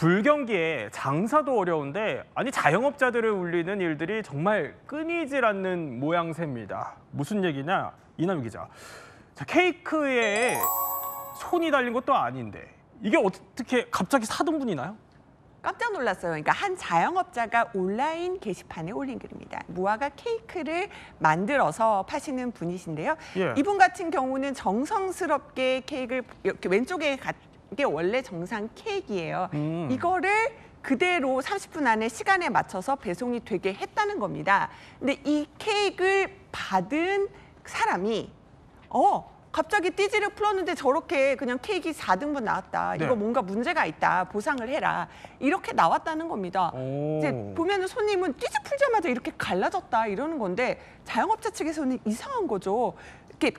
불경기에 장사도 어려운데 아니 자영업자들을 울리는 일들이 정말 끊이질 않는 모양새입니다. 무슨 얘기냐? 이남희 기자. 자, 케이크에 손이 달린 것도 아닌데 이게 어떻게 갑자기 4등분이 나요? 깜짝 놀랐어요. 그러니까 한 자영업자가 온라인 게시판에 올린 글입니다. 무화과 케이크를 만들어서 파시는 분이신데요. 예. 이분 같은 경우는 정성스럽게 케이크를 이렇게 왼쪽에 게 원래 정상 케이크예요. 이거를 그대로 30분 안에 시간에 맞춰서 배송이 되게 했다는 겁니다. 근데 이 케이크를 받은 사람이 갑자기 띠지를 풀었는데 저렇게 그냥 케이크 4등분 나왔다. 네. 이거 뭔가 문제가 있다. 보상을 해라. 이렇게 나왔다는 겁니다. 이제 보면은 손님은 띠지 풀자마자 이렇게 갈라졌다 이러는 건데 자영업자 측에서는 이상한 거죠. 이렇게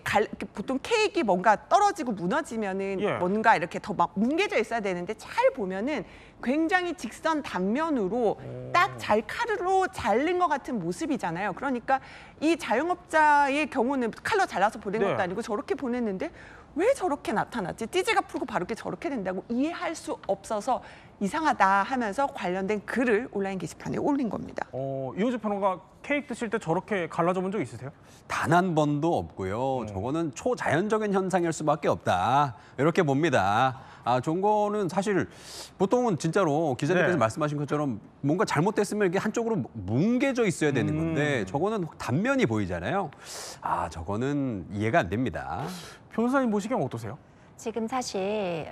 보통 케이크 뭔가 떨어지고 무너지면은 예. 뭔가 이렇게 더 막 뭉개져 있어야 되는데 잘 보면은 굉장히 직선 단면으로 딱 잘 칼로 자른 것 같은 모습이잖아요. 그러니까 이 자영업자의 경우는 칼로 잘라서 보낸 네. 것도 아니고 저렇게 보냈는데 왜 저렇게 나타났지? 띠지가 풀고 바로 이렇게 저렇게 된다고 이해할 수 없어서 이상하다 하면서 관련된 글을 온라인 게시판에 올린 겁니다. 이호재 평론가 케이크 드실 때 저렇게 갈라져 본 적 있으세요? 단 한 번도 없고요. 저거는 초자연적인 현상일 수밖에 없다. 이렇게 봅니다. 저거는 사실 보통은 진짜로 기자님께서 네. 말씀하신 것처럼 뭔가 잘못됐으면 이게 한쪽으로 뭉개져 있어야 되는 건데 저거는 단면이 보이잖아요. 저거는 이해가 안 됩니다. 변호사님 보시기엔 어떠세요? 지금 사실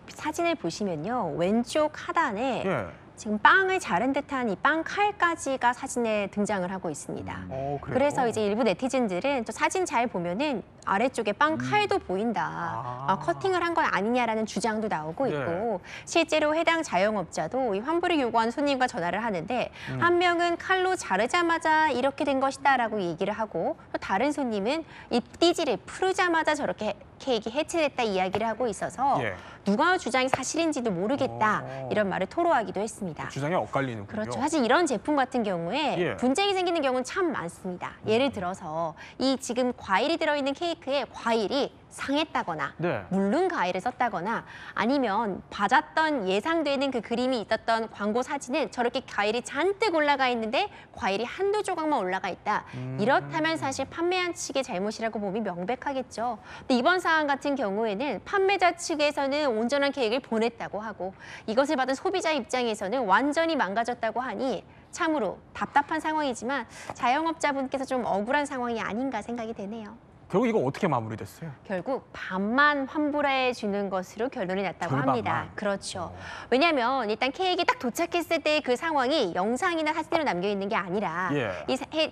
사진을 보시면요. 왼쪽 하단에 예. 지금 빵을 자른 듯한 이 빵 칼까지가 사진에 등장을 하고 있습니다. 그래요? 그래서 이제 일부 네티즌들은 저 사진 잘 보면은 아래쪽에 빵 칼도 보인다. 커팅을 한 건 아니냐라는 주장도 나오고 있고 실제로 해당 자영업자도 이 환불을 요구한 손님과 전화를 하는데 한 명은 칼로 자르자마자 이렇게 된 것이다라고 얘기를 하고 또 다른 손님은 이 띠지를 풀자마자 저렇게 케이크 해체됐다 이야기를 하고 있어서 예. 누가 주장이 사실인지도 모르겠다 이런 말을 토로하기도 했습니다. 주장이 엇갈리는군요. 그렇죠. 사실 이런 제품 같은 경우에 예. 분쟁이 생기는 경우는 참 많습니다. 예를 들어서 이 지금 과일이 들어있는 케이크에 과일이 상했다거나 네. 물른 과일을 썼다거나 아니면 받았던 예상되는 그 그림이 있었던 광고 사진은 저렇게 과일이 잔뜩 올라가 있는데 과일이 한두 조각만 올라가 있다. 이렇다면 사실 판매한 측의 잘못이라고 보면 명백하겠죠. 근데 이번 사안 같은 경우에는 판매자 측에서는 온전한 케이크를 보냈다고 하고 이것을 받은 소비자 입장에서는 완전히 망가졌다고 하니 참으로 답답한 상황이지만 자영업자분께서 좀 억울한 상황이 아닌가 생각이 되네요. 결국 이거 어떻게 마무리됐어요? 결국 반만 환불해 주는 것으로 결론이 났다고 절반만. 합니다. 그렇죠. 왜냐하면 일단 케이크 딱 도착했을 때 그 상황이 영상이나 사진으로 남겨 있는 게 아니라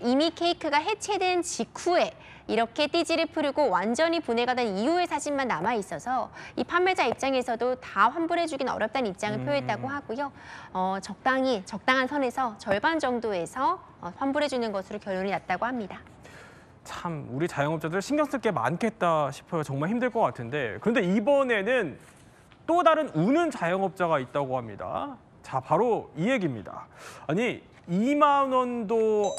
이미 케이크가 해체된 직후에 이렇게 띠지를 풀고 완전히 분해가 된 이후의 사진만 남아 있어서 이 판매자 입장에서도 다 환불해 주긴 어렵다는 입장을 표했다고 하고요. 적당한 선에서 절반 정도에서 환불해 주는 것으로 결론이 났다고 합니다. 참 우리 자영업자들 신경 쓸 게 많겠다 싶어요. 정말 힘들 것 같은데 그런데 이번에는 또 다른 우는 자영업자가 있다고 합니다. 자, 바로 이 얘기입니다. 아니 2만 원도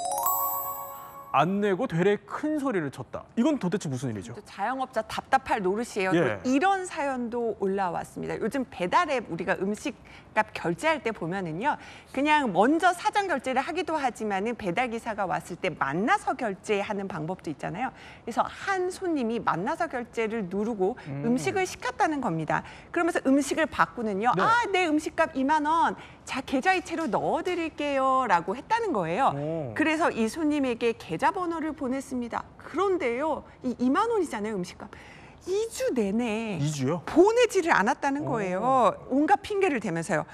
안 내고 되레 큰 소리를 쳤다. 이건 도대체 무슨 일이죠? 자영업자 답답할 노릇이에요. 예. 또 이런 사연도 올라왔습니다. 요즘 배달앱 우리가 음식값 결제할 때 보면은요, 그냥 먼저 사전 결제를 하기도 하지만은 배달 기사가 왔을 때 만나서 결제하는 방법도 있잖아요. 그래서 한 손님이 만나서 결제를 누르고 음식을 시켰다는 겁니다. 그러면서 음식을 받고는요, 네. 내 음식값 2만 원, 자 계좌이체로 넣어드릴게요라고 했다는 거예요. 그래서 이 손님에게 계좌번호를 보냈습니다. 그런데요, 이 2만 원이잖아요, 음식값. 2주 내내 2주요? 보내지를 않았다는 거예요. 온갖 핑계를 대면서요.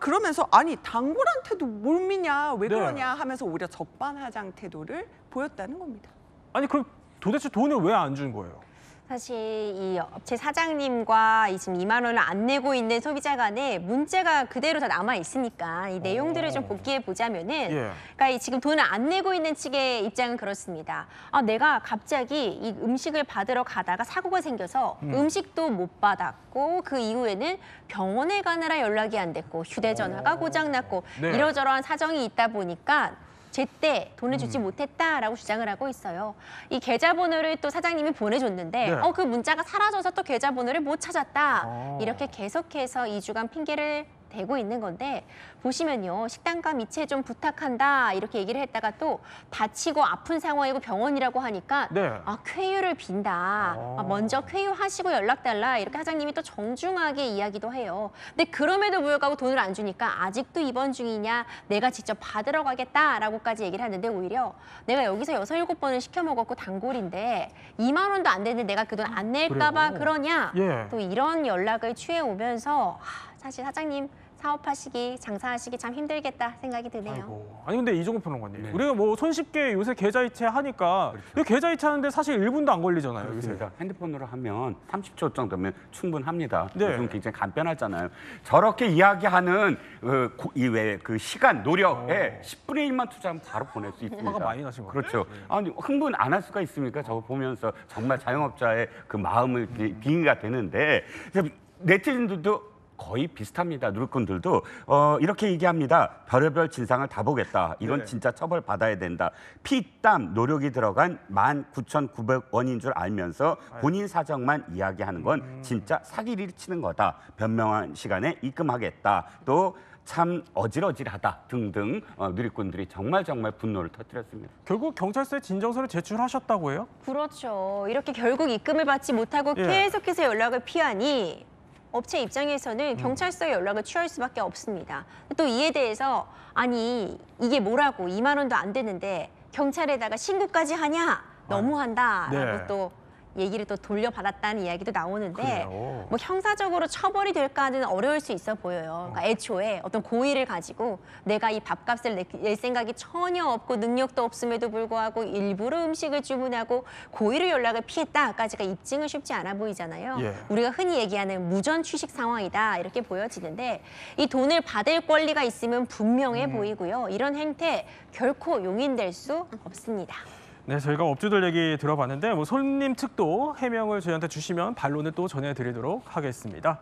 그러면서 아니 단골한테도 뭘 믿냐, 왜 네. 그러냐 하면서 오히려 적반하장 태도를 보였다는 겁니다. 아니 그럼 도대체 돈을 왜 안 준 거예요? 사실 이 업체 사장님과 지금 2만 원을 안 내고 있는 소비자 간에 문제가 그대로 다 남아 있으니까 이 내용들을 좀 복기해 보자면은 그러니까 지금 돈을 안 내고 있는 측의 입장은 그렇습니다. 내가 갑자기 이 음식을 받으러 가다가 사고가 생겨서 음식도 못 받았고 그 이후에는 병원에 가느라 연락이 안 됐고 휴대전화가 고장났고 이러저러한 사정이 있다 보니까 제때 돈을 주지 못했다라고 주장을 하고 있어요. 이 계좌번호를 또 사장님이 보내줬는데 그 문자가 사라져서 또 계좌번호를 못 찾았다. 이렇게 계속해서 2주간 핑계를 되고 있는 건데 보시면요. 식단과 미체 좀 부탁한다 이렇게 얘기를 했다가 또 다치고 아픈 상황이고 병원이라고 하니까 네. 아, 쾌유를 빈다. 아, 먼저 쾌유하시고 연락 달라. 이렇게 사장님이 또 정중하게 이야기도 해요. 근데 그럼에도 불구하고 돈을 안 주니까 아직도 입원 중이냐, 내가 직접 받으러 가겠다라고까지 얘기를 하는데 오히려 내가 여기서 6, 7번을 시켜 먹었고 단골인데 2만 원도 안 되는데 내가 그 돈 안 낼까 봐 그래요? 그러냐. 예. 또 이런 연락을 취해 오면서 사실 사장님 사업하시기, 장사하시기 참 힘들겠다 생각이 드네요. 아이고. 아니 근데 이종훈 평론가님, 네. 우리가 뭐 손쉽게 요새 계좌이체 하니까 이 계좌이체 하는데 사실 1분도 안 걸리잖아요. 요새. 그렇습니다. 핸드폰으로 하면 30초 정도면 충분합니다. 네. 요즘 굉장히 간편하잖아요. 저렇게 이야기하는 그 시간, 노력에 10분의 1만 투자하면 바로 보낼 수 있습니다. 화가 많이 나신 것 같아요. 그렇죠. 아니 흥분 안 할 수가 있습니까? 저거 보면서 정말 자영업자의 그 마음을 빙의가 되는데 네티즌들도 거의 비슷합니다. 누리꾼들도 이렇게 얘기합니다. 별의별 진상을 다 보겠다. 이건 네. 진짜 처벌받아야 된다. 피땀 노력이 들어간 19,900원인 줄 알면서 본인 사정만 이야기하는 건 진짜 사기를 치는 거다. 변명한 시간에 입금하겠다. 또 참 어질어질하다 등등 누리꾼들이 정말 분노를 터뜨렸습니다. 결국 경찰서에 진정서를 제출하셨다고 해요? 그렇죠. 이렇게 결국 입금을 받지 못하고 예. 계속해서 연락을 피하니 업체 입장에서는 경찰서에 연락을 취할 수밖에 없습니다. 또 이에 대해서 아니 이게 뭐라고 2만 원도 안 되는데 경찰에다가 신고까지 하냐? 너무한다라고 네. 또 얘기를 또 돌려받았다는 이야기도 나오는데 그래요? 뭐 형사적으로 처벌이 될까는 어려울 수 있어 보여요. 그러니까 애초에 어떤 고의를 가지고 내가 이 밥값을 낼 생각이 전혀 없고 능력도 없음에도 불구하고 일부러 음식을 주문하고 고의로 연락을 피했다까지가 입증은 쉽지 않아 보이잖아요. 예. 우리가 흔히 얘기하는 무전 취식 상황이다 이렇게 보여지는데 이 돈을 받을 권리가 있으면 분명해 보이고요. 이런 행태 결코 용인될 수 없습니다. 네, 저희가 업주들 얘기 들어봤는데 뭐 손님 측도 해명을 저희한테 주시면 반론을 또 전해드리도록 하겠습니다.